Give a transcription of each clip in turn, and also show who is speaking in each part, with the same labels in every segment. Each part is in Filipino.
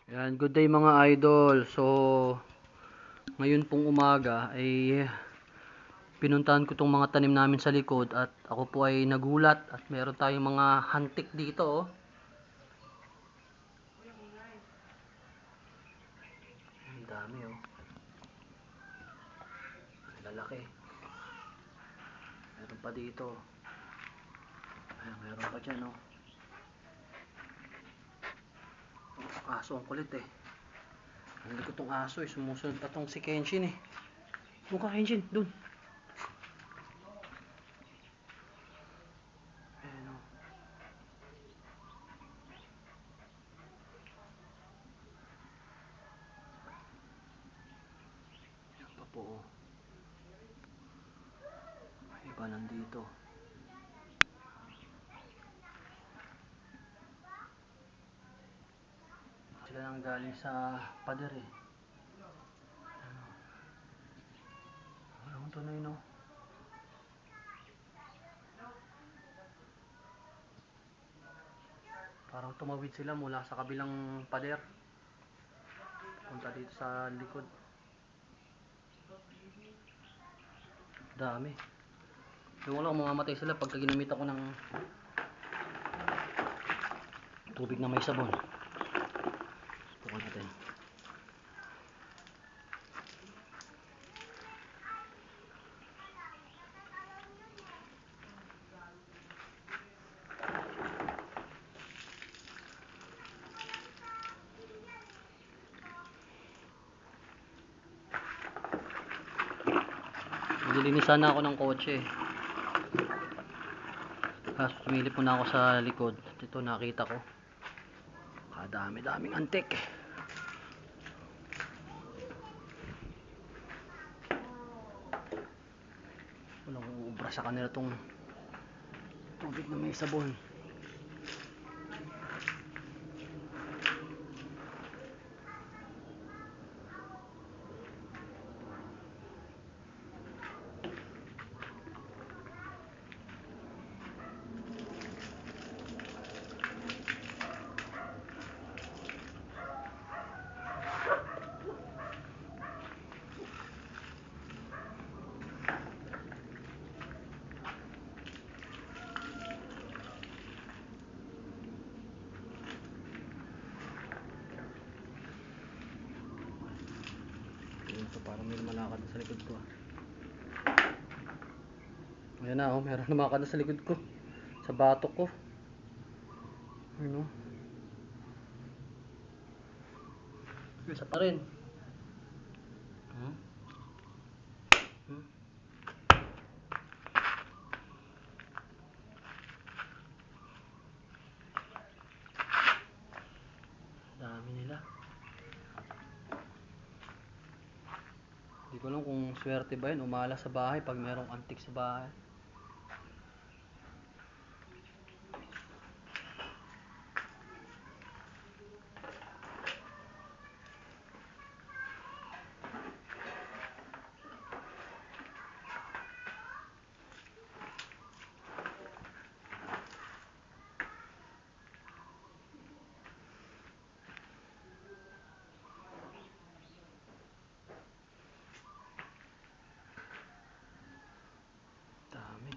Speaker 1: Yan, good day mga idol. So, ngayon pong umaga ay pinuntahan ko tong mga tanim namin sa likod at ako po ay nagulat at meron tayong mga hantik dito, oh. Ang dami, oh. Ang lalaki. Meron pa dito. Ayan, meron pa dyan, oh. Aso ang kulit, eh. Ang likod tong aso, eh. Sumusunod pa tong si Kenshin, eh. Doon ka, Kenshin. Doon. Ayan, oh. Ayan pa po, oh. Iba nandito. Sila nang galing sa pader, eh. Ayun, tunay, no. Parang tumawid sila mula sa kabilang pader punta dito sa likod. Dami. Yung lang mamamatay sila pagka ginamit ako ng tubig na may sabon. Subukan natin. Nililinisan na ako ng kotse. Tapos sumilip muna ako sa likod. Ito nakita ko. Kadami-daming antik. Walang uubra sa kanila tong tubig na may sabon. Ito parang may lumalakad sa likod ko. Ayan na, oh, meron lumakad sa likod ko. Sa batok ko. Ano? Isa pa rin. Hmm? Hmm? Dami nila. Hindi ko alam kung swerte ba yun. Umala sa bahay pag merong antik sa bahay. Dami.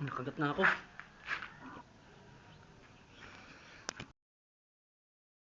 Speaker 1: Nakagat na ako.